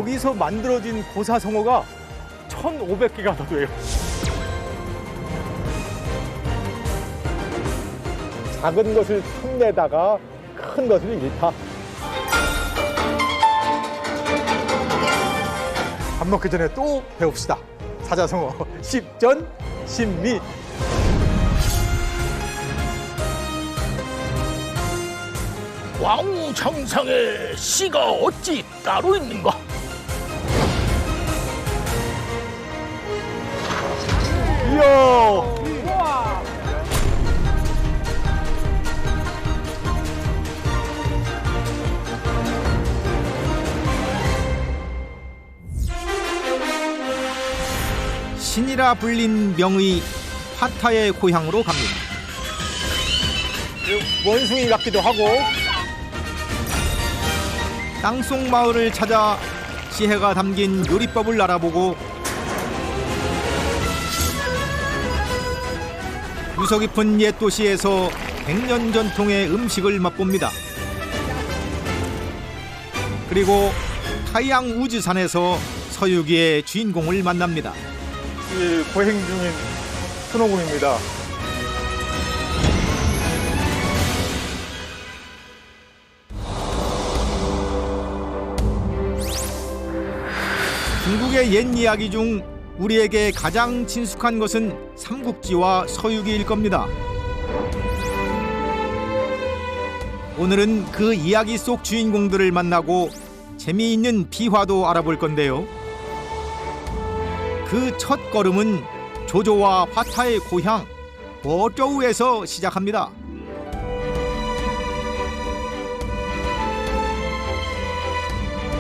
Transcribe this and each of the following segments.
여기서 만들어진 고사성어가 1,500개가 더 돼요. 작은 것을 손내다가 큰 것을 잃다. 밥 먹기 전에 또 배웁시다. 사자성어 십전, 십미. 왕창상에 씨가 어찌 따로 있는가? 이야. 신이라 불린 명의 화타의 고향으로 갑니다. 원숭이 같기도 하고. 땅속 마을을 찾아 지혜가 담긴 요리법을 알아보고 유서 깊은 옛 도시에서 100년 전통의 음식을 맛봅니다. 그리고 타이양 우즈산에서 서유기의 주인공을 만납니다. 고행 중인 손오공입니다. 중국의 옛 이야기 중 우리에게 가장 친숙한 것은 삼국지와 서유기일 겁니다. 오늘은 그 이야기 속 주인공들을 만나고 재미있는 비화도 알아볼 건데요. 그 첫 걸음은 조조와 화타의 고향 버저우에서 시작합니다.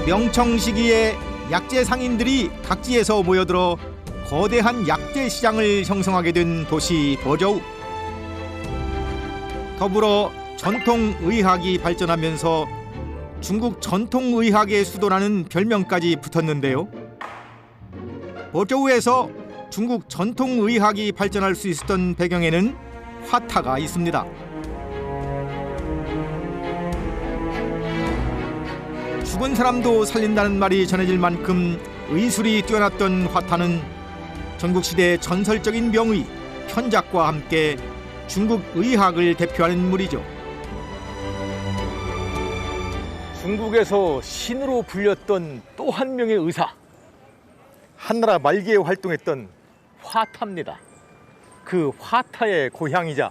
명청 시기에 약재 상인들이 각지에서 모여들어 거대한 약재 시장을 형성하게 된 도시 버저우. 더불어 전통의학이 발전하면서 중국 전통의학의 수도라는 별명까지 붙었는데요. 버저우에서 중국 전통의학이 발전할 수 있었던 배경에는 화타가 있습니다. 죽은 사람도 살린다는 말이 전해질 만큼 의술이 뛰어났던 화타는 전국시대 전설적인 명의 현작과 함께 중국 의학을 대표하는 인물이죠. 중국에서 신으로 불렸던 또 한 명의 의사. 한나라 말기에 활동했던 화타입니다. 그 화타의 고향이자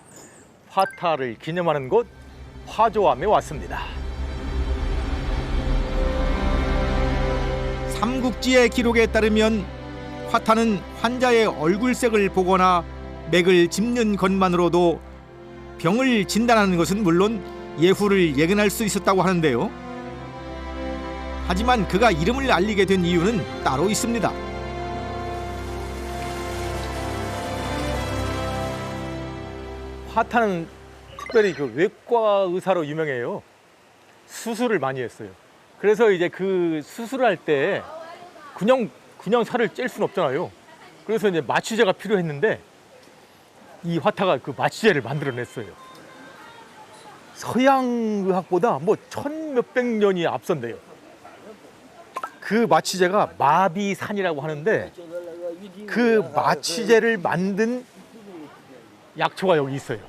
화타를 기념하는 곳 화조암에 왔습니다. 삼국지의 기록에 따르면 화타는 환자의 얼굴색을 보거나 맥을 짚는 것만으로도 병을 진단하는 것은 물론 예후를 예견할 수 있었다고 하는데요. 하지만 그가 이름을 알리게 된 이유는 따로 있습니다. 화타는 특별히 그 외과 의사로 유명해요. 수술을 많이 했어요. 그래서 이제 그 수술할 때 그냥 살을 찔 수는 없잖아요. 그래서 이제 마취제가 필요했는데 이 화타가 그 마취제를 만들어냈어요. 서양 의학보다 뭐 1,000몇백 년이 앞선대요. 그 마취제가 마비산이라고 하는데 그 마취제를 만든 약초가 여기 있어요.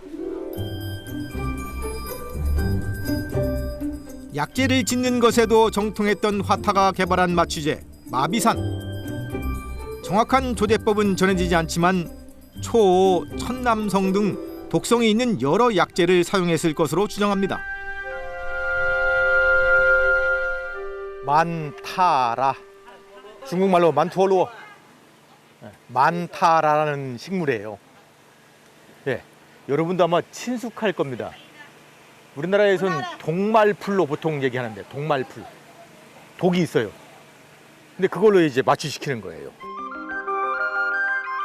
약재를 짓는 것에도 정통했던 화타가 개발한 마취제 마비산. 정확한 조제법은 전해지지 않지만 초, 천남성 등 독성이 있는 여러 약재를 사용했을 것으로 추정합니다. 만타라, 중국말로 만투어루어, 만타라라는 식물이에요. 예, 여러분도 아마 친숙할 겁니다. 우리나라에선 동말풀로 보통 얘기하는데, 동말풀, 독이 있어요. 근데 그걸로 이제 마취시키는 거예요.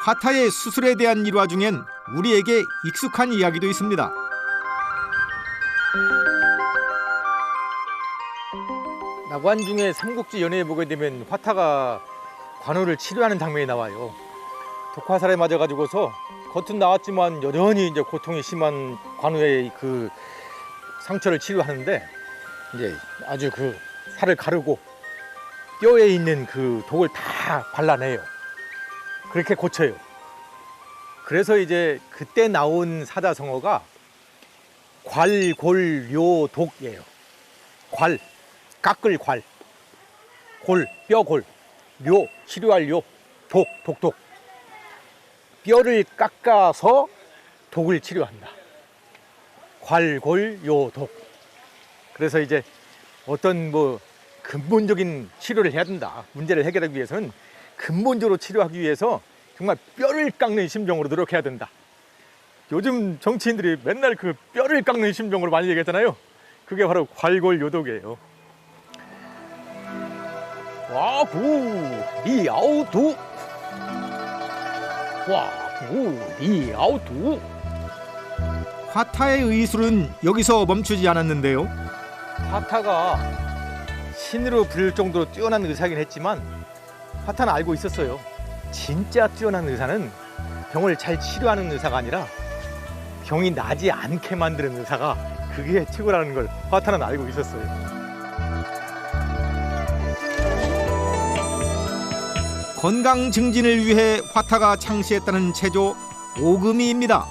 화타의 수술에 대한 일화 중엔 우리에게 익숙한 이야기도 있습니다. 나관 중에 삼국지 연애에 보게 되면 화타가 관우를 치료하는 장면이 나와요. 독화살에 맞아가지고서 겉은 나왔지만 여전히 이제 고통이 심한 관우의 그 상처를 치료하는데 이제 아주 그 살을 가르고 뼈에 있는 그 독을 다 발라내요. 그렇게 고쳐요. 그래서 이제 그때 나온 사자성어가 괄골요독이에요. 괄, 깎을 괄, 골, 뼈골, 요, 치료할 요, 독, 독. 뼈를 깎아서 독을 치료한다. 괄골요독. 그래서 이제 어떤 뭐 근본적인 치료를 해야 된다. 문제를 해결하기 위해서는 근본적으로 치료하기 위해서 정말 뼈를 깎는 심정으로 노력해야 된다. 요즘 정치인들이 맨날 그 뼈를 깎는 심정으로 많이 얘기하잖아요. 그게 바로 괄골요독이에요. 와구리아우두, 와구리아우두. 화타의 의술은 여기서 멈추지 않았는데요. 화타가 신으로 부를 정도로 뛰어난 의사긴 했지만 화타는 알고 있었어요. 진짜 뛰어난 의사는 병을 잘 치료하는 의사가 아니라 병이 나지 않게 만드는 의사가 그게 최고라는 걸 화타는 알고 있었어요. 건강 증진을 위해 화타가 창시했다는 체조 오금이입니다.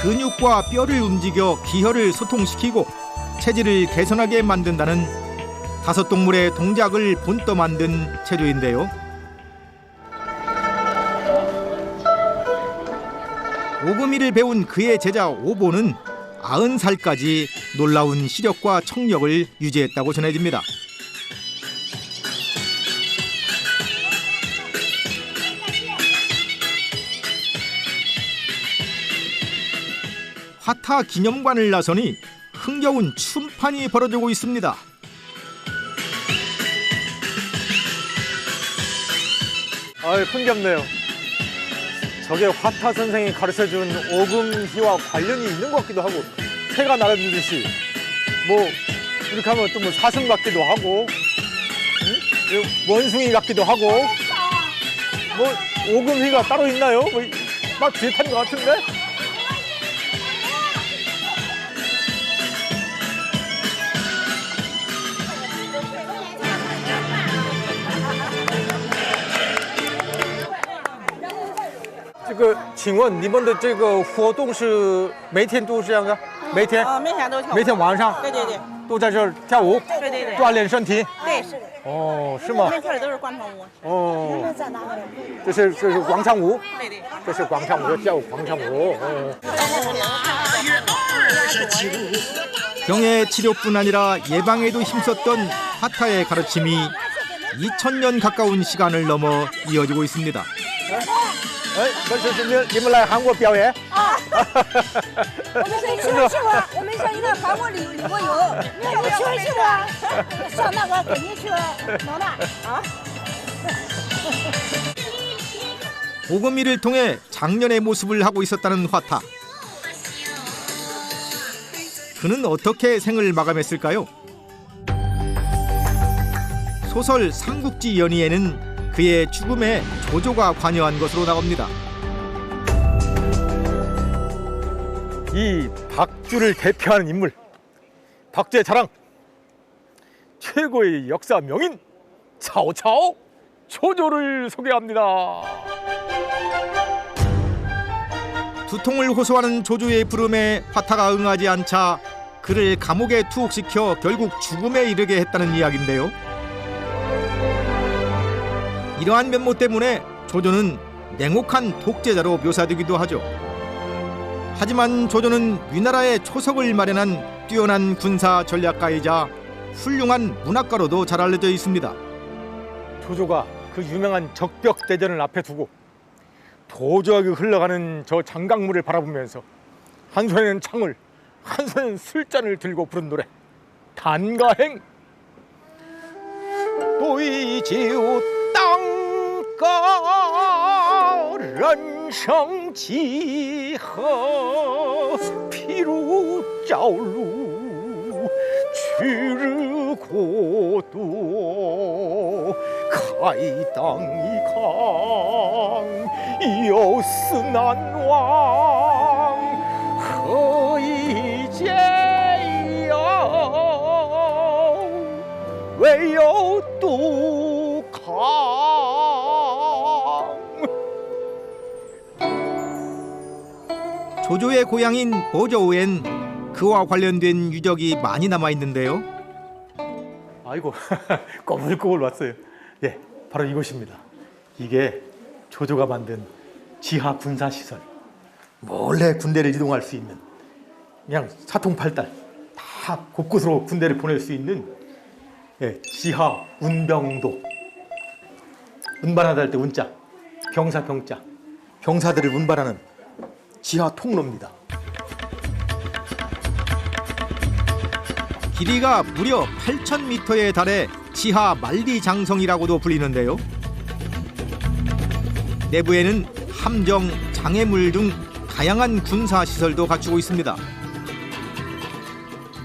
근육과 뼈를 움직여 기혈을 소통시키고 체질을 개선하게 만든다는 다섯 동물의 동작을 본떠 만든 체조인데요. 오금이를 배운 그의 제자 오보는 90살까지 놀라운 시력과 청력을 유지했다고 전해집니다. 화타 기념관을 나서니 흥겨운 춤판이 벌어지고 있습니다. 아유, 흥겹네요. 저게 화타 선생이 가르쳐준 오금희와 관련이 있는 것 같기도 하고, 새가 날아들듯이 뭐 이렇게 하면 또 뭐 사슴 같기도 하고, 응? 원숭이 같기도 하고, 뭐 오금희가 따로 있나요? 뭐 막 비슷한 것 같은데?这个，请问你们的这个活动是每天都是这样的？每天？每天都跳舞。每天晚上？对对对。都在这儿跳舞？对对对。锻炼身体？对，是的。哦，是吗我？们跳的都是广场舞。哦，这是广场舞？对对。这是广场舞，跳广场舞。哦。 병의 치료뿐 아니라 예방에도 힘썼던 화타의 가르침이 2000년 가까운 시간을 넘어 이어지고 있습니다. 哎，你们来韩国表演？啊，我们是去过，我们上一趟韩国旅过游，我去过，上那个肯定去能的啊。 오금이를 통해 작년의 모습을 하고 있었다는 화타. 그는 어떻게 생을 마감했을까요? 소설 삼국지 연의에는 그의 죽음에 조조가 관여한 것으로 나옵니다. 이 박주를 대표하는 인물, 박주의 자랑, 최고의 역사 명인 차오차오 조조를 소개합니다. 두통을 호소하는 조조의 부름에 화타가 응하지 않자 그를 감옥에 투옥시켜 결국 죽음에 이르게 했다는 이야기인데요. 이러한 면모 때문에 조조는 냉혹한 독재자로 묘사되기도 하죠. 하지만 조조는 위나라의 초석을 마련한 뛰어난 군사 전략가이자 훌륭한 문학가로도 잘 알려져 있습니다. 조조가 그 유명한 적벽대전을 앞에 두고 도저하게 흘러가는 저 장강물을 바라보면서 한 손에는 창을, 한 손에는 술잔을 들고 부른 노래 단가행. 对酒当歌，人生几何？譬如朝露，去日过多。开当一康，有思难忘，何以解忧？没有杜康。 조조의 고향인 보저우엔 그와 관련된 유적이 많이 남아 있는데요. 아이고 꼬불꼬불 왔어요. 예, 바로 이곳입니다. 이게 조조가 만든 지하 군사 시설. 몰래 군대를 이동할 수 있는, 그냥 사통팔달 다 곳곳으로 군대를 보낼 수 있는, 예, 지하 운병도. 운반하다 할 때 운자, 병사 병자, 병사들을 운반하는 지하 통로입니다. 길이가 무려 8,000m에 달해 지하 만리장성이라고도 불리는데요. 내부에는 함정, 장애물 등 다양한 군사 시설도 갖추고 있습니다.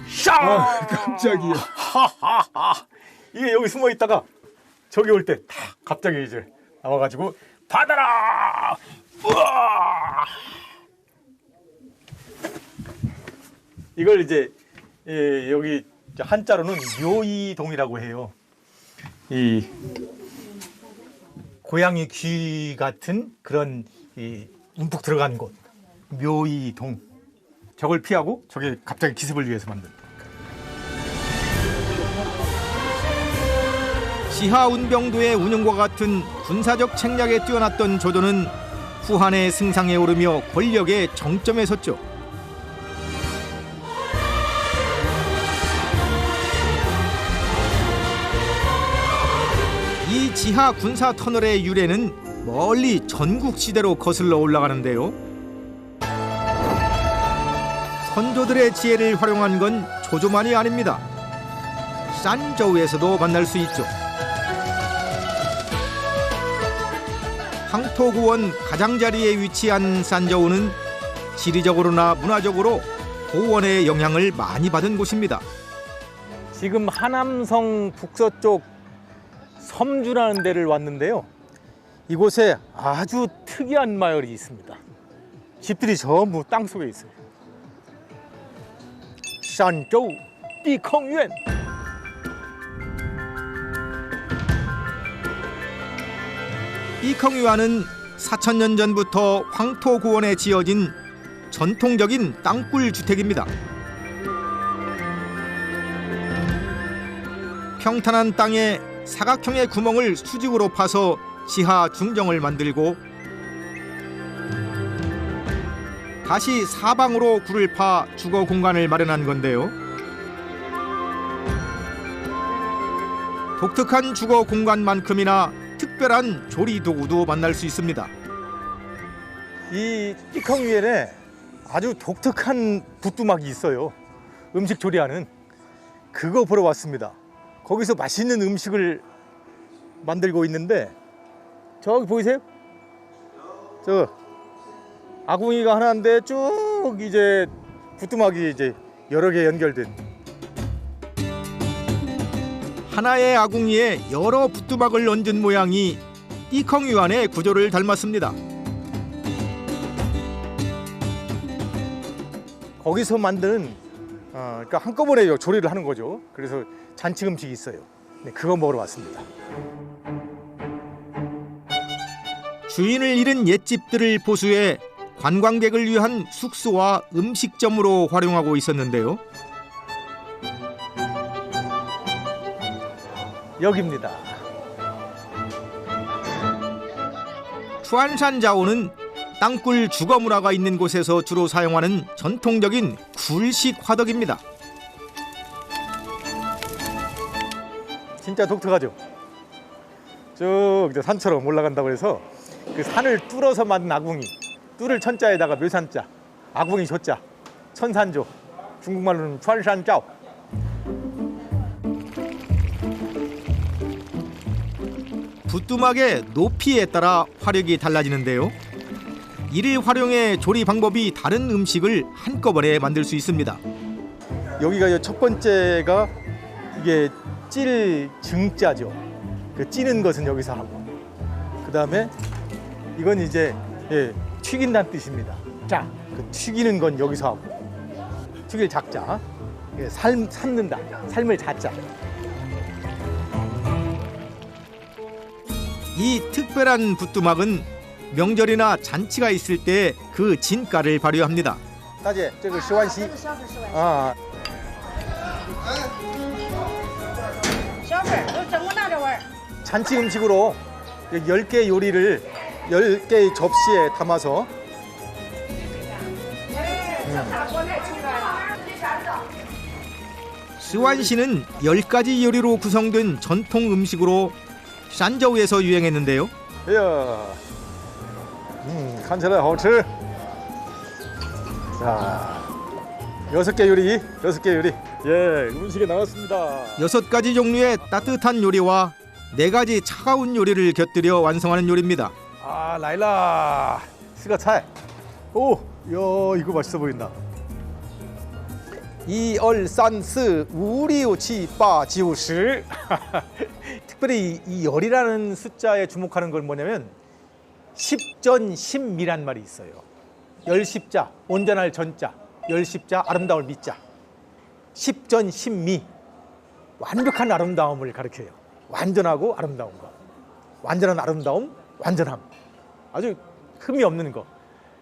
샤! 깜짝이야. 하하하. 이게 여기 숨어 있다가 저기 올 때 다 갑자기 이제 나와가지고 받아라. 우와! 이걸 이제 여기 한자로는 묘이동이라고 해요. 이 고양이 귀 같은 그런 이 움푹 들어간 곳, 묘이동. 적을 피하고 저게 갑자기 기습을 위해서 만든. 지하 운병도의 운영과 같은 군사적 책략에 뛰어났던 조조는 후한의 승상에 오르며 권력의 정점에 섰죠. 이 지하 군사 터널의 유래는 멀리 전국시대로 거슬러 올라가는데요. 선조들의 지혜를 활용한 건 조조만이 아닙니다. 산저우에서도 만날 수 있죠. 황토구원 가장자리에 위치한 산저우는 지리적으로나 문화적으로 고원의 영향을 많이 받은 곳입니다. 지금 하남성 북서쪽 섬주라는 데를 왔는데요. 이곳에 아주 특이한 마을이 있습니다. 집들이 전부 땅속에 있어요. 산저우 띠컹유엔. 삐컹유안은 4,000년 전부터 황토구원에 지어진 전통적인 땅굴 주택입니다. 평탄한 땅에 사각형의 구멍을 수직으로 파서 지하 중정을 만들고 다시 사방으로 굴을 파 주거 공간을 마련한 건데요. 독특한 주거 공간만큼이나 특별한 조리 도구도 만날 수 있습니다. 이 띠컹유엔에 아주 독특한 부뚜막이 있어요. 음식 조리하는. 그거 보러 왔습니다. 거기서 맛있는 음식을 만들고 있는데 저기 보이세요? 저 아궁이가 하나인데 쭉 이제 부뚜막이 이제 여러 개 연결된. 하나의 아궁이에 여러 부뚜막을 얹은 모양이 띠컹유안의 구조를 닮았습니다. 거기서 만드는 그러니까 한꺼번에 조리를 하는 거죠. 그래서 잔치 음식이 있어요. 네, 그거 먹으러 왔습니다. 주인을 잃은 옛집들을 보수해 관광객을 위한 숙소와 음식점으로 활용하고 있었는데요. 여기입니다. 추안산자오는 땅굴 주거 문화가 있는 곳에서 주로 사용하는 전통적인 굴식 화덕입니다. 진짜 독특하죠. 쭉 이제 산처럼 올라간다고 해서 그 산을 뚫어서 만든 아궁이. 뚫을 천자에다가 묘산자, 아궁이 조자, 천산조. 중국말로는 추안산자오. 부뚜막의 높이에 따라 화력이 달라지는데요. 이를 활용해 조리 방법이 다른 음식을 한꺼번에 만들 수 있습니다. 여기가 첫 번째가 이게 찔 증자죠. 그 찌는 것은 여기서 하고, 그 다음에 이건 이제 튀긴다는 뜻입니다. 자, 그 튀기는 건 여기서 하고, 튀길 작자, 삶는다, 삶을 자자. 이 특별한 부뚜막은 명절이나 잔치가 있을 때 그 진가를 발휘합니다. 大姐，这个10万西这个小粉10万。 啊，小粉有整个那这味儿。 잔치 음식으로 10개 요리를 10개의 접시에 담아서 스완시는 10가지 요리로 구성된 전통 음식으로 산저우에서 유행했는데요. 哎呀，看起来好吃。자, 6개 요리, 6개 요리. 예, 음식이 나왔습니다. 6가지 종류의 따뜻한 요리와 4가지 차가운 요리를 곁들여 완성하는 요리입니다. 아, 라일라. 스가차이. 오, 야, 이거 맛있어 보인다. 1, 2, 3, 4, 5, 6, 7, 8, 9, 10. 특별히 이 열이라는 숫자에 주목하는 건 뭐냐면 10전 10미란 말이 있어요. 열십자, 온전할 전자, 열십자, 아름다울 미자. 10전 10미. 완벽한 아름다움을 가리켜요. 완전하고 아름다운 거. 완전한 아름다움, 완전함. 아주 흠이 없는 거.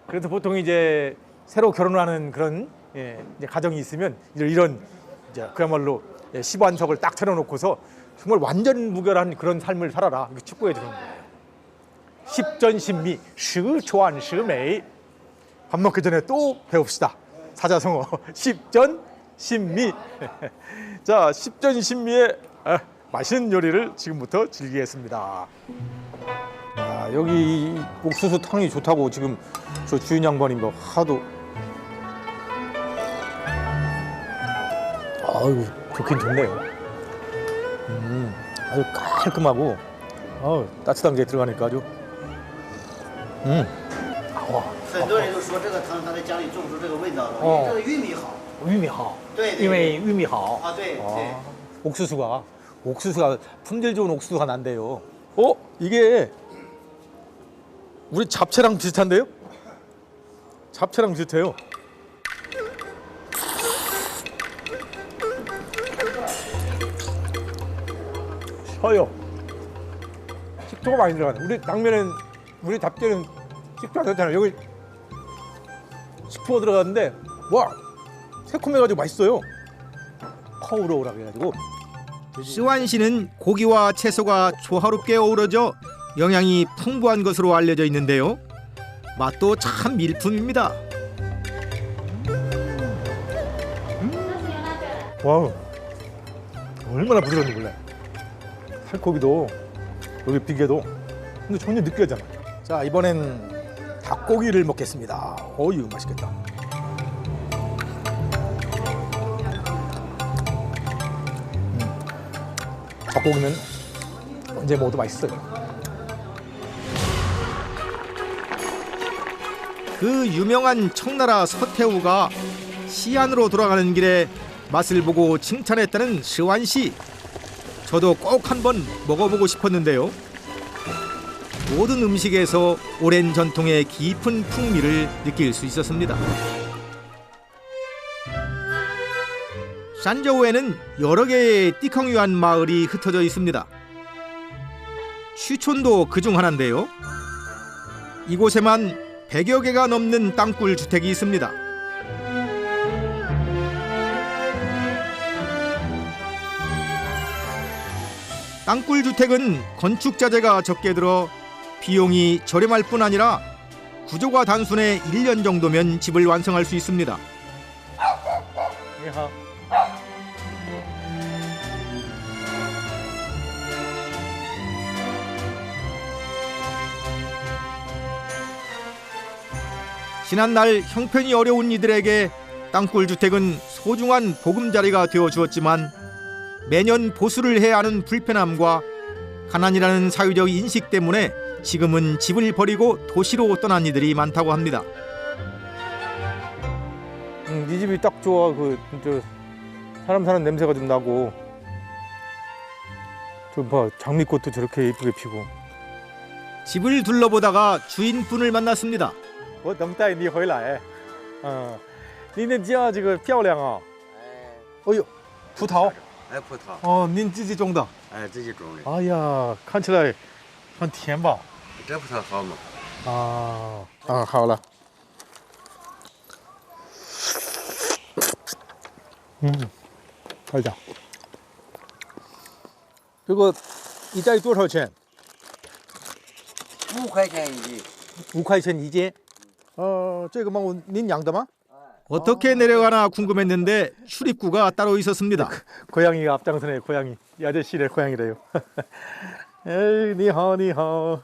그래서 보통 이제 새로 결혼하는 그런 이제 가정이 있으면 이런 이제 그야말로 10완석을 딱 차려놓고서 정말 완전 무결한 그런 삶을 살아라. 이렇게 축구해 주는 거예요. 10전 10미, 10초안 10美. 밥 먹기 전에 또 배웁시다. 사자성어 10전 10미. 자, 10전 10미의 맛있는 요리를 지금부터 즐기겠습니다. 아, 여기 이 옥수수 탕이 좋다고 지금 저 주인 양반이 뭐 하도. 아유, 좋긴 좋네요. 아주 깔끔하고 따뜻한 게 들어가니까 아주. 很多人都说这个汤它在家里做不出这个味道了，因哦为这个玉米好。 위미하오. 对对 이메 위미하오. 啊，对对。 옥수수가 품질 좋은 옥수수가 난대요. 이게 우리 잡채랑 비슷한데요? 잡채랑 비슷해요. 셔요. 식초가 많이 들어가네. 우리 당면은, 우리 잡채는 식초 안 넣잖아요. 여기 식초가 들어갔는데 와, 새콤해가지고 맛있어요. 커우로우라 그래가지고. 스완시는 고기와 채소가 조화롭게 어우러져 영양이 풍부한 것으로 알려져 있는데요. 맛도 참 일품입니다. 와우, 얼마나 부드러운지 몰라요. 살코기도 여기 비계도 근데 전혀 느끼하잖아. 자, 이번엔 닭고기를 먹겠습니다. 어유, 맛있겠다. 닭고기는 언제 먹어도 맛있어요. 그 유명한 청나라 서태후가 시안으로 돌아가는 길에 맛을 보고 칭찬했다는 스완시. 저도 꼭 한번 먹어보고 싶었는데요. 모든 음식에서 오랜 전통의 깊은 풍미를 느낄 수 있었습니다. 산저우에는 여러 개의 띠컹유한 마을이 흩어져 있습니다. 취촌도 그중 하나인데요. 이곳에만 100여 개가 넘는 땅굴 주택이 있습니다. 땅굴 주택은 건축 자재가 적게 들어 비용이 저렴할 뿐 아니라 구조가 단순해 1년 정도면 집을 완성할 수 있습니다. 니하오. 지난날 형편이 어려운 이들에게 땅굴 주택은 소중한 보금자리가 되어 주었지만 매년 보수를 해야 하는 불편함과 가난이라는 사회적 인식 때문에 지금은 집을 버리고 도시로 떠난 이들이 많다고 합니다. 네 집이 딱 좋아. 저 사람 사는 냄새가 좀 나고. 저 봐, 장미꽃도 저렇게 예쁘게 피고. 집을 둘러보다가 주인분을 만났습니다. 我等待你回来。您的家这个漂亮啊。哎呦，葡萄。哎，葡萄，哦，您自己种的。哎，自己种的。哎呀，看起来很甜吧？这不太好嘛。好了。好的。这个一袋多少钱5块钱一斤。 5块钱一斤。这个뭐您养的吗？ 어떻게 내려가나 궁금했는데 출입구가 따로 있었습니다. 고양이가 앞장서네. 고양이. 이 아저씨의 고양이래요. 에이, 니하오 니하오.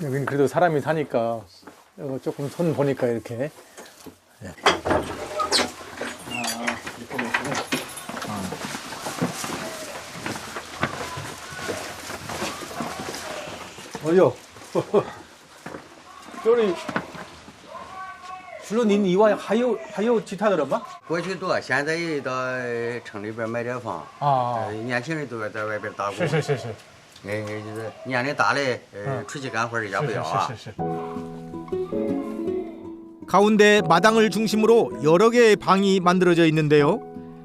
여기는 그래도 사람이 사니까 조금 손 보니까 이렇게. 어요. 저리. 주로 닌 이와 하요 기타들은 뭐? 过去多，现在也到城里边买点房。年轻人都在外边打工。是。就是年龄大的，出去干活人家不要啊。 가운데 마당을 중심으로 여러 개의 방이 만들어져 있는데요.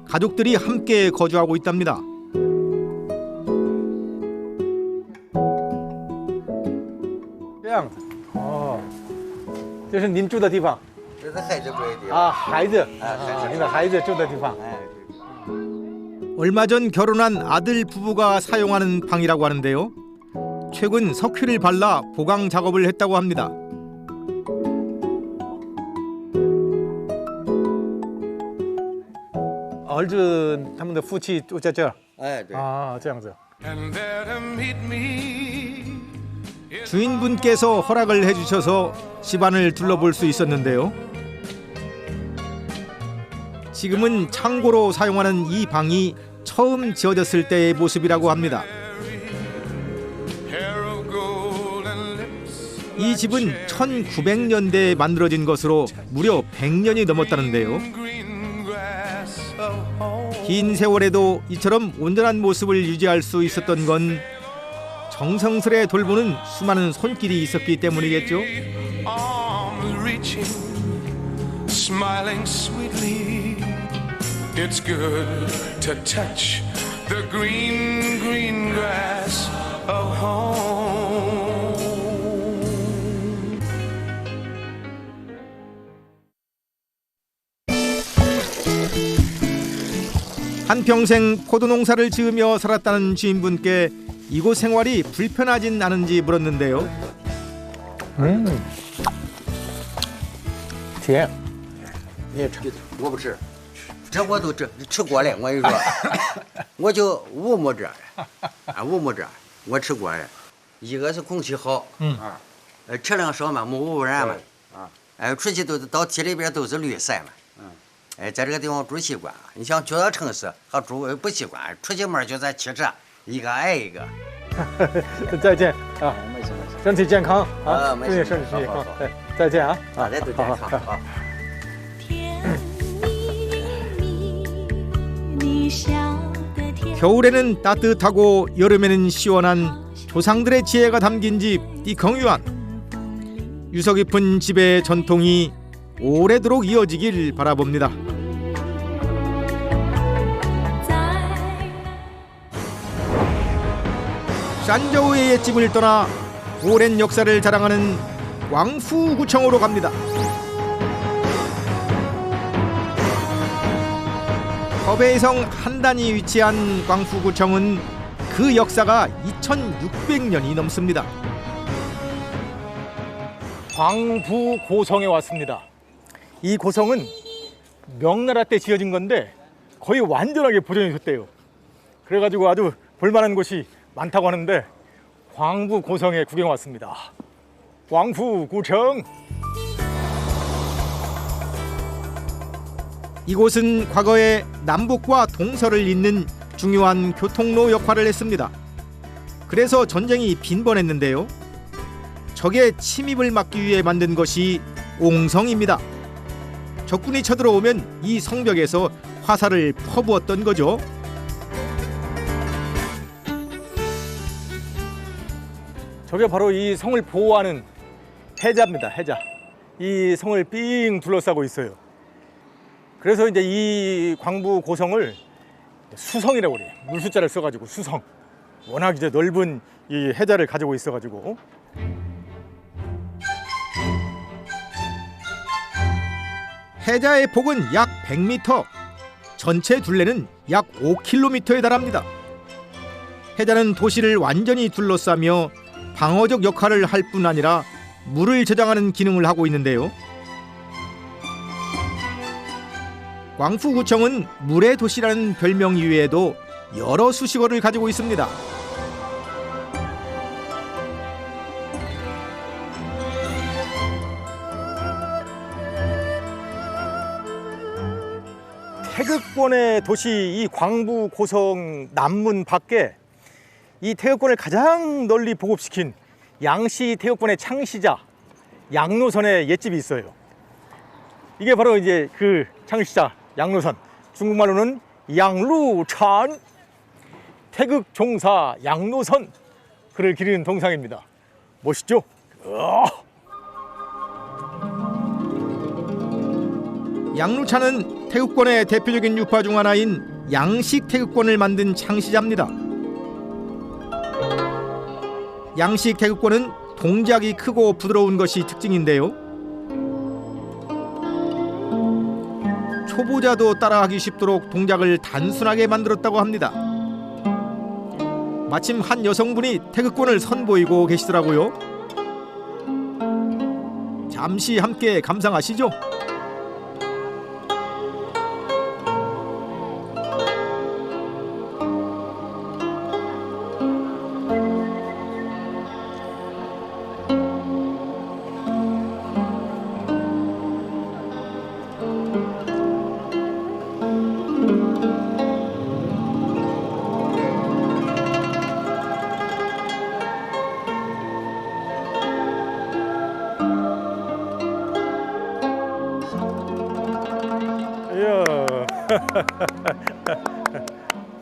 가족들이 함께 거주하고 있답니다. 그냥. 这是您住的地方。 这是孩子住的地方。孩子，你的孩子住的地方。 얼마 전 결혼한 아들 부부가 사용하는 방이라고 하는데요. 최근 석회를 발라 보강 작업을 했다고 합니다.兒子他们的夫妻住在这儿。哎，对。这样子。 주인분께서 허락을 해주셔서 집안을 둘러볼 수 있었는데요. 지금은 창고로 사용하는 이 방이 처음 지어졌을 때의 모습이라고 합니다. 이 집은 1900년대에 만들어진 것으로 무려 100년이 넘었다는데요. 긴 세월에도 이처럼 온전한 모습을 유지할 수 있었던 건 정성스레 돌보는 수많은 손길이 있었기 때문이겠죠. It's good to touch the green, green grass of home. 한평생 포도 농사를 지으며 살았다는 주인분께 이곳 생활이 불편하진 않은지 물었는데요. 甜。你也吃？我不吃。 这我都吃过了，我跟你说，我就5亩这，5亩这，我吃过了。一个是空气好，车辆少嘛，没污染嘛，出去都到地里边都是绿色嘛，在这个地方住习惯了。你像去到城市还住不习惯，出去门就在汽车，一个挨一个。再见啊！身体健康啊！没事，身体健康。再见啊！大家都健康啊！ 겨울에는 따뜻하고 여름에는 시원한 조상들의 지혜가 담긴 집 띠컹유안. 유서 깊은 집의 전통이 오래도록 이어지길 바라봅니다. 싼저우의 옛집을 떠나 오랜 역사를 자랑하는 광푸구청으로 갑니다.河北성 한단이 위치한 광푸구청은 그 역사가 2600년이 넘습니다. 광부고성에 왔습니다. 이 고성은 명나라 때 지어진 건데 거의 완전하게 보존이 됐대요. 그래가지고 아주 볼만한 곳이 많다고 하는데 광부고성에 구경 왔습니다. 광부구청. 이곳은 과거에 남북과 동서를 잇는 중요한 교통로 역할을 했습니다. 그래서 전쟁이 빈번했는데요. 적의 침입을 막기 위해 만든 것이 옹성입니다. 적군이 쳐들어오면 이 성벽에서 화살을 퍼부었던 거죠. 저게 바로 이 성을 보호하는 해자입니다. 해자. 이 성을 삥 둘러싸고 있어요. 그래서 이제 이 광부 고성을 수성이라고 그래요. 물숫자를 써가지고 수성. 워낙 이제 넓은 이 해자를 가지고 있어가지고. 해자의 폭은 약 100m, 전체 둘레는 약 5km에 달합니다. 해자는 도시를 완전히 둘러싸며 방어적 역할을 할 뿐 아니라 물을 저장하는 기능을 하고 있는데요. 광푸구청은 물의 도시라는 별명 이외에도 여러 수식어를 가지고 있습니다. 태극권의 도시 이 광부 고성 남문 밖에 이 태극권을 가장 널리 보급시킨 양시 태극권의 창시자 양로선의 옛집이 있어요. 이게 바로 이제 그 창시자 양로선, 중국말로는 양루찬, 태극 종사 양로선 그를 기리는 동상입니다. 멋있죠? 양루찬은 태극권의 대표적인 유파 중 하나인 양식 태극권을 만든 창시자입니다. 양식 태극권은 동작이 크고 부드러운 것이 특징인데요. 초보자도 따라하기 쉽도록 동작을 단순하게 만들었다고 합니다. 마침 한 여성분이 태극권을 선보이고 계시더라고요. 잠시 함께 감상하시죠.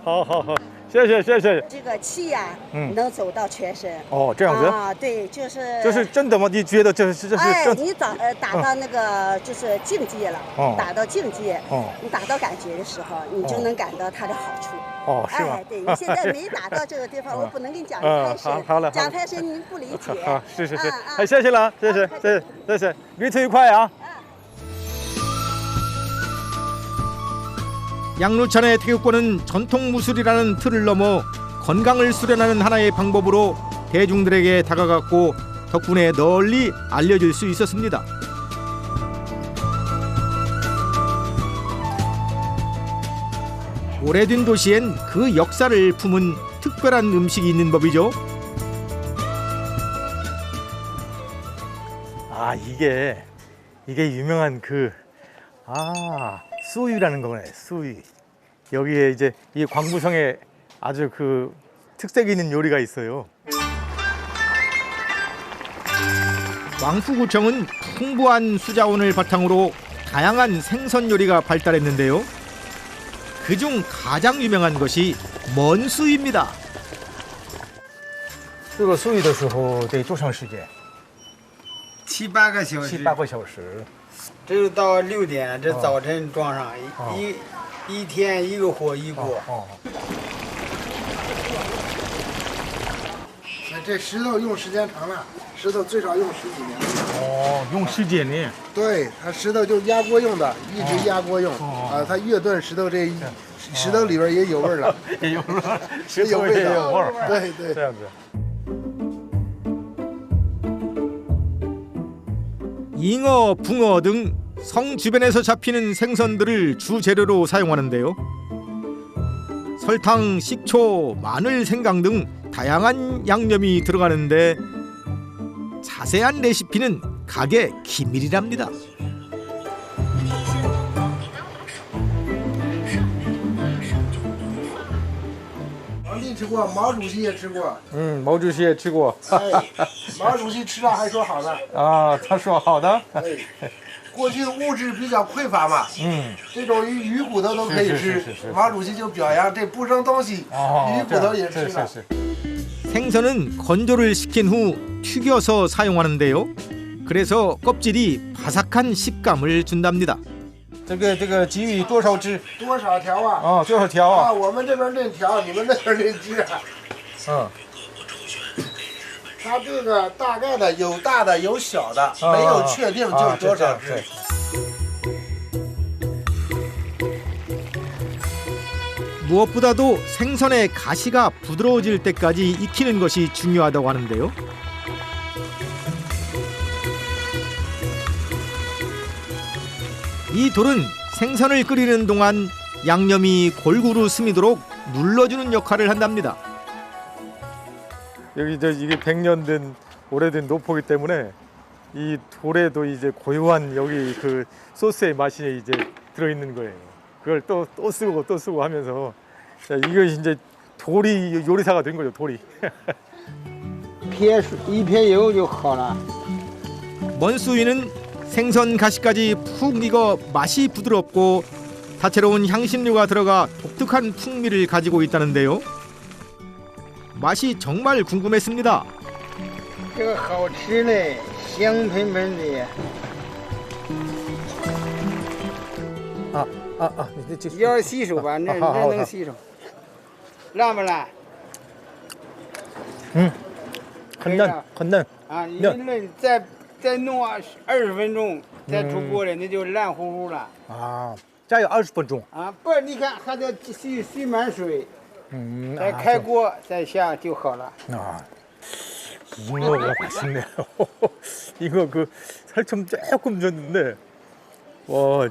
好，谢谢。这个气呀，能走到全身。哦，这样子啊，对，这是真的吗？你觉得这是哎，真？你打到那个就是境界了，打到境界，你打到感觉的时候，你就能感到它的好处。哦，是吗？哎，对，你现在没打到这个地方，我不能给你讲太深。好了，讲太深您不理解。好，是，哎，谢谢了，谢谢，旅途愉快啊！ 양루찬의 태극권은 전통 무술이라는 틀을 넘어 건강을 수련하는 하나의 방법으로 대중들에게 다가갔고 덕분에 널리 알려질 수 있었습니다. 오래된 도시엔 그 역사를 품은 특별한 음식이 있는 법이죠. 아, 이게 유명한 수유라는 거네, 수유. 여기에 이제 이 광부성에 아주 그 특색 있는 요리가 있어요. 광푸구청은 풍부한 수자원을 바탕으로 다양한 생선 요리가 발달했는데요. 그중 가장 유명한 것이 먼수입니다. 这个수유的时候得多长时间7、8个小时。 7、8个小时。 这就到6点，这早晨装上一天一个火一锅。这石头用时间长了，石头最少用10几年。哦，用10几年。对，它石头就是压锅用的，一直压锅用。它越炖石头石头里边也有味儿了，也有味儿，也有味道。味儿。对，这样子。 잉어, 붕어 등 성 주변에서 잡히는 생선들을 주재료로 사용하는데요. 설탕, 식초, 마늘, 생강 등 다양한 양념이 들어가는데 자세한 레시피는 가게 기밀이랍니다. 皇帝吃过，毛主席也吃过。毛主席也吃过。毛主席吃了还说好呢。啊，他说好的。过去物质比较匮乏嘛，这种鱼骨头都可以吃。毛主席就表扬这不生东西，鱼骨头也吃了。 생선은 건조를 시킨 후 튀겨서 사용하는데요. 그래서 껍질이 바삭한 식감을 준답니다. 这个鲫鱼多少只？多少条啊？多少条啊？我们这边论条，你们那边论只啊。嗯，它这个大概的有大的有小的，啊没有确定就多少只。 무엇보다도 생선의 가시가 부드러워질 때까지 익히는 것이 중요하다고 하는데요. 이 돌은 생선을 끓이는 동안 양념이 골고루 스미도록 눌러주는 역할을 한답니다. 여기 이게 100년 된 오래된 노포기 때문에 이 돌에도 이제 고유한 여기 그 소스의 맛이 이제 들어 있는 거예요. 그걸 또 쓰고 하면서 자, 이것이 이제 돌이 요리사가 된 거죠, 돌이. 一撇油就好了。 먼수위는 생선 가시까지 푹 익어 맛이 부드럽고 다채로운 향신료가 들어가 독특한 풍미를 가지고 있다는데요. 맛이 정말 궁금했습니다. 这个好吃嘞，香喷喷的。 要洗手吧，那能洗手。辣不辣？ 很嫩，很嫩。啊，一嫩再弄20分钟，再出锅里那就烂乎乎了。啊，加油20分钟。啊，不是，你看还得蓄满水，再开锅再下就好了。 아, 이거가 맛있네요. 이거 그 살점 조금 줬는데, 와.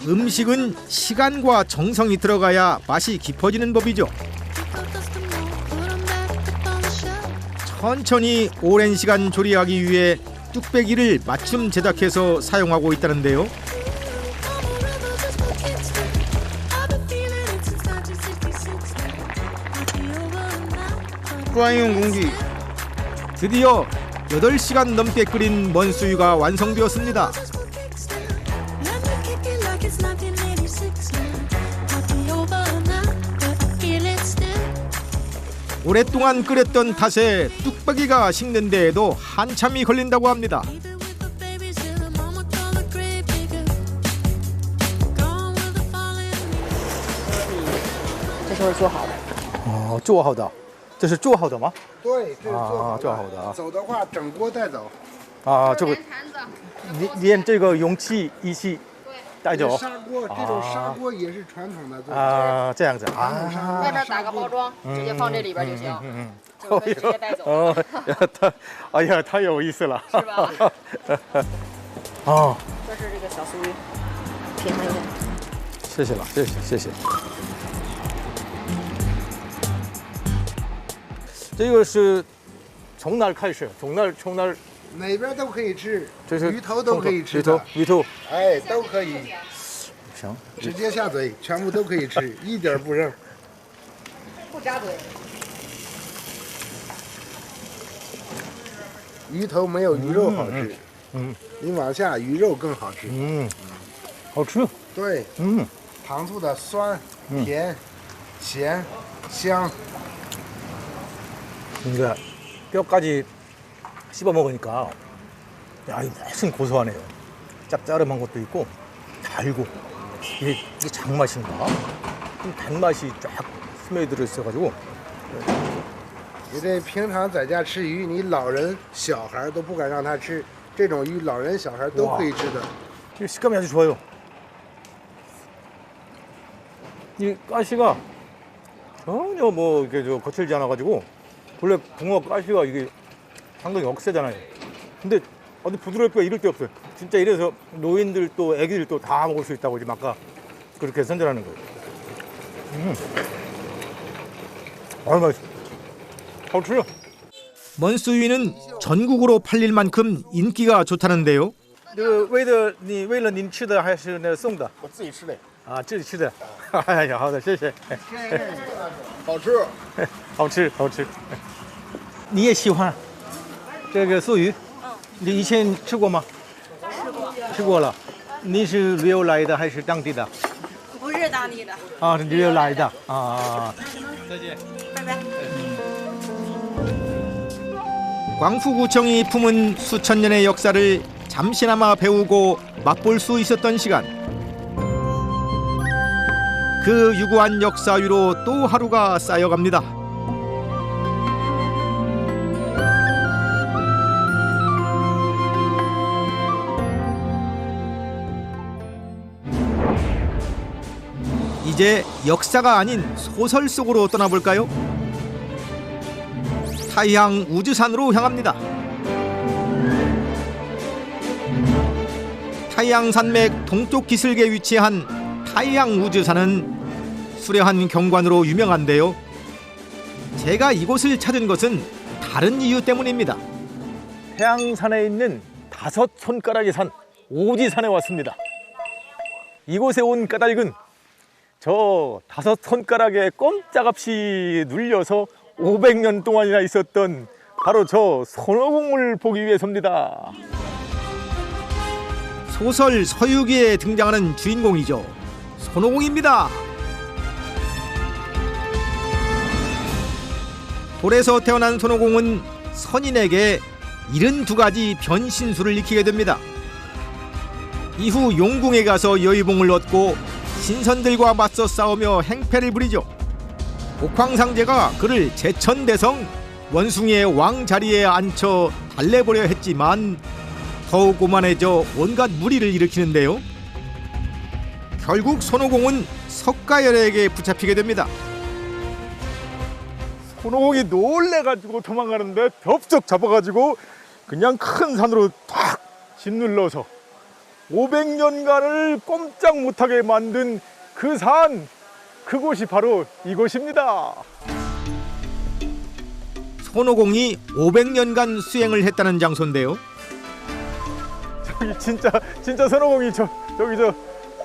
음식은 시간과 정성이 들어가야 맛이 깊어지는 법이죠. 천천히 오랜 시간 조리하기 위해 뚝배기를 맞춤 제작해서 사용하고 있다는데요.专用工具。 드디어 8시간 넘게 끓인 먼수유가 완성되었습니다. 오랫동안 끓였던 탓에 뚝배기가 식는 데에도 한참이 걸린다고 합니다. 这都是做好的。哦，做好的，这是做好的吗？对，这是做好啊，做好的啊。走的话，整锅带走。啊，这个连这个容器一起带走。砂锅这种砂锅也是传统的做法。啊，这样子啊。外边打个包装，直接放这里边就行。这个可以直接带走。哦，哎呀，太有意思了。是吧？哦，这是这个小酥鱼，品尝一下。谢谢了，谢谢。这个是从哪儿开始？从哪儿？哪边都可以吃，这是鱼头都可以吃的，鱼头，哎，都可以，行，直接下嘴，全部都可以吃，一点不扔。不扎嘴。鱼头没有鱼肉好吃，你往下鱼肉更好吃。好吃。对，糖醋的酸、甜、咸、香。 이게 뼈까지 씹어 먹으니까 야, 이거 훨씬 고소하네요. 짭짤한 것도 있고 달고 이게 장맛인가? 좀 단맛이 쫙 스며들어 있어가지고. 你这平常在家吃鱼，你老人、小孩都不敢让他吃，这种鱼老人、小孩都可以吃的。 이 식감이 아주 좋아요. 이 가시가 전혀 뭐 이게 거칠지 않아가지고. 원래 붕어 가시가 이게 상당히 억세잖아요. 근데 어디 부드럽고 이럴 데 없어요. 진짜 이래서 노인들 또 애기들 또 다 먹을 수 있다고 지금 아까 그렇게 선전하는 거예요. 아유 맛있어.好吃. 먼수유는 전국으로 팔릴 만큼 인기가 좋다는데요. 为了您吃的还是那送的？我自己吃的。啊，自己吃的。哎呀，好的，谢谢。好吃。好吃，好吃。你也喜欢这个素鱼？你以前吃过吗？吃过。吃过了。你是旅游来的还是当地的？不是当地的。啊，是旅游来的啊。再见。拜拜。 광푸구청이 품은 수천 년의 역사를 잠시나마 배우고 맛볼 수 있었던 시간. 그 유구한 역사 위로 또 하루가 쌓여갑니다. 이제 역사가 아닌 소설 속으로 떠나볼까요? 타이항 우즈산으로 향합니다. 타이항 산맥 동쪽 기슭에 위치한 타이항 우즈산은 수려한 경관으로 유명한데요. 제가 이곳을 찾은 것은 다른 이유 때문입니다. 태양산에 있는 5손가락의 산 오지산에 왔습니다. 이곳에 온 까닭은 저 5손가락에 꼼짝없이 눌려서 500년 동안이나 있었던 바로 저 손오공을 보기 위해서입니다. 소설 서유기에 등장하는 주인공이죠. 손오공입니다. 돌에서 태어난 손오공은 선인에게 72가지 변신술을 익히게 됩니다. 이후 용궁에 가서 여의봉을 얻고 신선들과 맞서 싸우며 행패를 부리죠. 옥황상제가 그를 제천대성 원숭이의 왕 자리에 앉혀 달래보려 했지만 더욱 오만해져 온갖 무리를 일으키는데요. 결국 손오공은 석가열에게 붙잡히게 됩니다. 손오공이 놀래가지고 도망가는데 덥석 잡아가지고 그냥 큰 산으로 탁 짓눌러서 500년간을 꼼짝 못하게 만든 그 산, 그곳이 바로 이곳입니다. 손오공이 500년간 수행을 했다는 장소인데요. 저기 진짜 손오공이 저기 저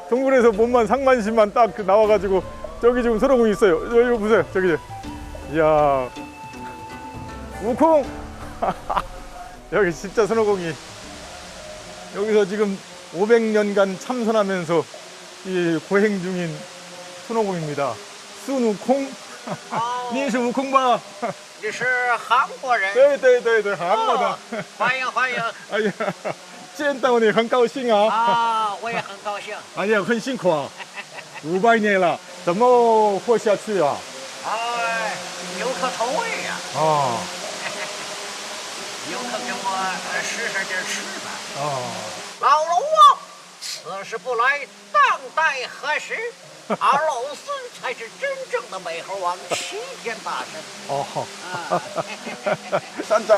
동굴에서 몸만 상만심만 딱 나와가지고 저기 지금 손오공이 있어요. 이거 보세요. 저기 이야 우콩 여기 진짜 손오공이 여기서 지금 500년간 참선하면서 이 고행 중인 손오공입니다. 순우콩 你是悟空吧？你是韩国人？对，韩国的。欢迎。哎呀，见到你很高兴啊！啊，我也很高兴。哎呀，很辛苦啊，500年了，怎么活下去啊？哎，游客投喂呀。哦。游客给我使点吃的。哦。老龙王，此时不来，当待何时？二老孙才是真正的美猴王，齐天大圣。哦，三藏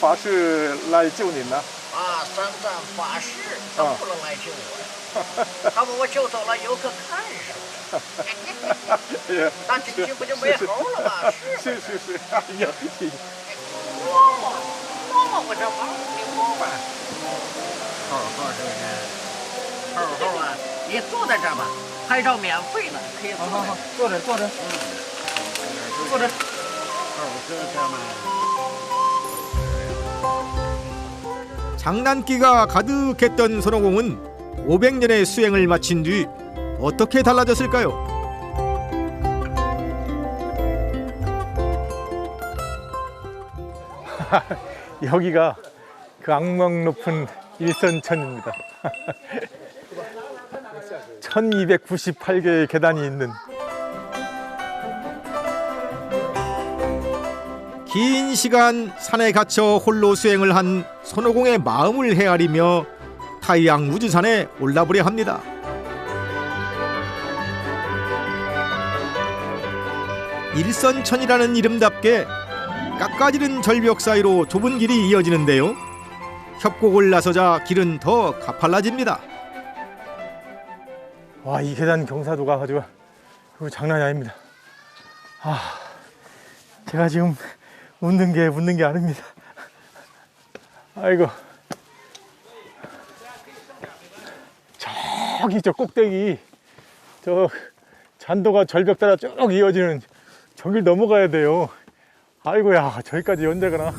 法师来救您了。啊，三藏法师怎么不能来救我呀？他把我救走了，游客看是不是？那进去不就没猴了吗？是，哎呀，摸摸我这王，你摸摸。猴是不是？猴啊，你坐在这儿吧。拍照免费的，可以坐着。坐着。장난기가 가득했던 손오공은 500년의 수행을 마친 뒤 어떻게 달라졌을까요? 여기가 그 악명 높은 일선천입니다. 1298개의 계단이 있는 긴 시간 산에 갇혀 홀로 수행을 한 손오공의 마음을 헤아리며 타이항 우즈산에 올라보려 합니다. 일선천이라는 이름답게 깎아지른 절벽 사이로 좁은 길이 이어지는데요. 협곡을 나서자 길은 더 가팔라집니다. 와, 이 계단 경사도가 가지고 장난이 아닙니다. 제가 지금 웃는 게 아닙니다. 아이고, 저기 저 꼭대기 저 잔도가 절벽 따라 쭉 이어지는 저길 넘어가야 돼요. 아이고야, 저기까지 언제 가나.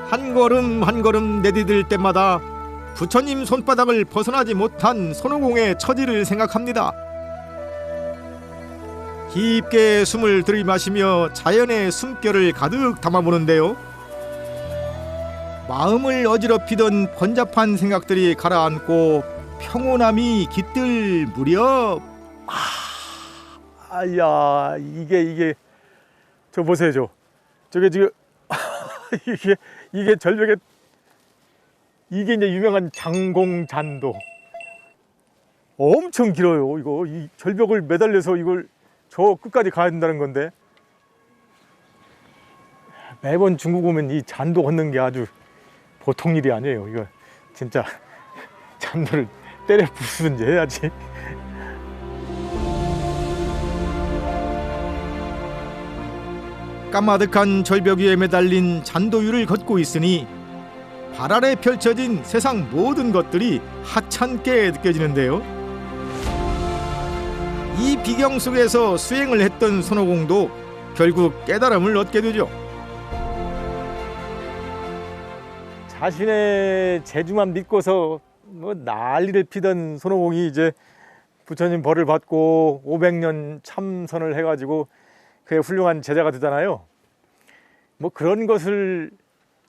한 걸음 한 걸음 내디딜 때마다 부처님 손바닥을 벗어나지 못한 손오공의 처지를 생각합니다. 깊게 숨을 들이마시며 자연의 숨결을 가득 담아보는데요. 마음을 어지럽히던 번잡한 생각들이 가라앉고 평온함이 깃들 무렵 아야 이게 저 보세요 저게 지금 이게 절벽에 이게 이제 유명한 장공잔도 엄청 길어요. 이거 이 절벽을 매달려서 이걸 저 끝까지 가야 된다는 건데 매번 중국 오면 이 잔도 걷는 게 아주 보통 일이 아니에요. 이거 진짜 잔도를 때려 부수든지 해야지. 까마득한 절벽 위에 매달린 잔도유를 걷고 있으니 발 아래 펼쳐진 세상 모든 것들이 하찮게 느껴지는데요. 이 비경 속에서 수행을 했던 손오공도 결국 깨달음을 얻게 되죠. 자신의 재주만 믿고서 뭐 난리를 피던 손오공이 이제 부처님 벌을 받고 500년 참선을 해가지고 그의 훌륭한 제자가 되잖아요. 뭐 그런 것을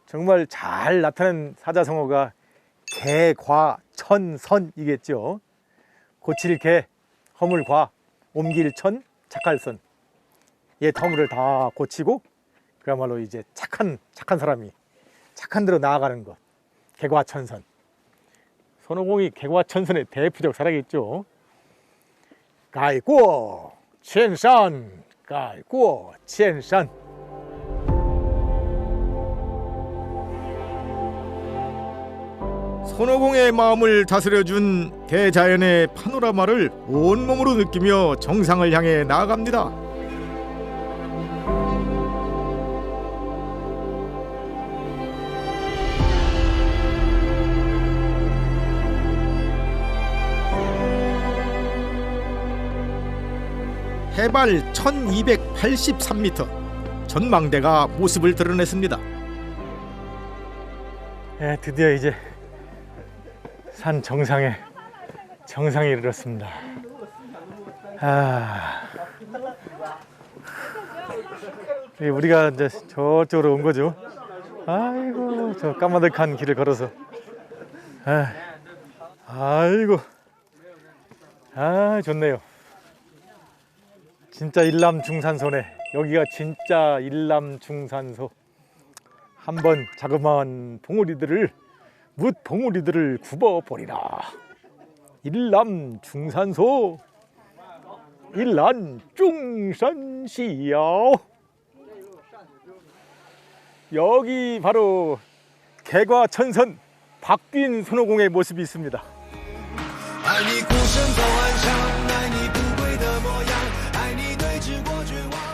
정말 잘 나타낸 사자성어가 개과천선이겠죠. 고칠 개, 허물 과, 옮길 천, 착할 선. 옛 허물을 다 고치고 그야말로 이제 착한 사람이 착한 대로 나아가는 것. 개과천선. 손오공이 개과천선의 대표적 사례겠죠. 改过迁山 改过迁山 손오공의 마음을 다스려준 대자연의 파노라마를 온몸으로 느끼며 정상을 향해 나아갑니다. 해발 1283m, 전망대가 모습을 드러냈습니다. 네, 드디어 이제 산 정상에 이르렀습니다. 우리가 이제 저쪽으로 온 거죠. 아이고, 저 까마득한 길을 걸어서. 아이고, 좋네요. 진짜 일남중산소네. 여기가 진짜 일남중산소. 한번 자그마한 뭇봉우리들을 굽어버리라. 일남중산소, 일남중산시야. 여기 바로 개과천선 바뀐 손오공의 모습이 있습니다.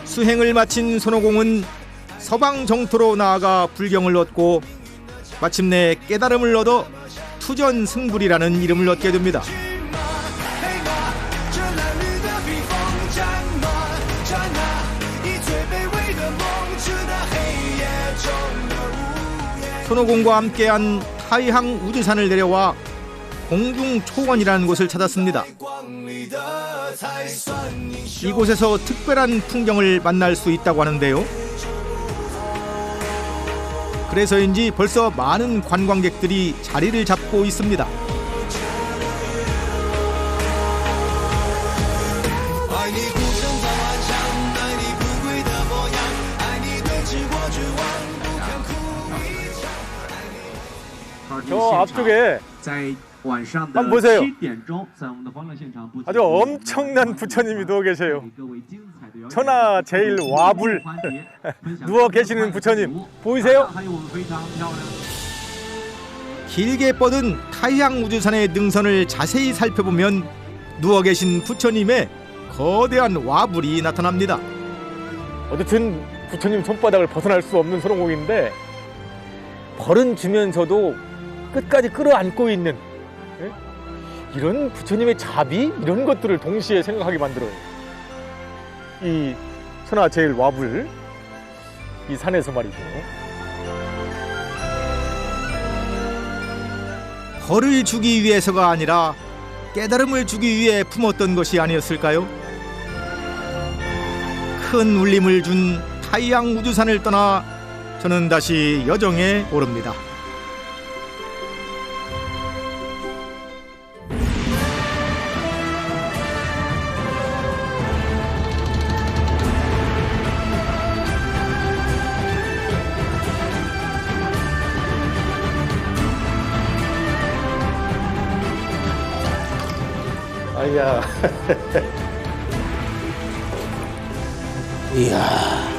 수행을 마친 손오공은 서방 정토로 나아가 불경을 얻고 마침내 깨달음을 얻어 투전승불이라는 이름을 얻게 됩니다. 손오공과 함께한 타이항 우주산을 내려와 공중초원이라는 곳을 찾았습니다. 이곳에서 특별한 풍경을 만날 수 있다고 하는데요. 그래서인지 벌써 많은 관광객들이 자리를 잡고 있습니다. 저 앞쪽에 한번 보세요. 아주 엄청난 부처님이 누워 계세요. 천하 제일 와불 누워 계시는 부처님 보이세요? 길게 뻗은 타이항 우주산의 능선을 자세히 살펴보면 누워 계신 부처님의 거대한 와불이 나타납니다. 어쨌든 부처님 손바닥을 벗어날 수 없는 손오공인데 벌은 주면서도 끝까지 끌어안고 있는 이런 부처님의 자비 이런 것들을 동시에 생각하게 만들어요. 이 천하 제일 와불 이 산에서 말이죠. 벌을 주기 위해서가 아니라 깨달음을 주기 위해 품었던 것이 아니었을까요? 큰 울림을 준 타이항 우주산을 떠나 저는 다시 여정에 오릅니다. 哎呀， 이야,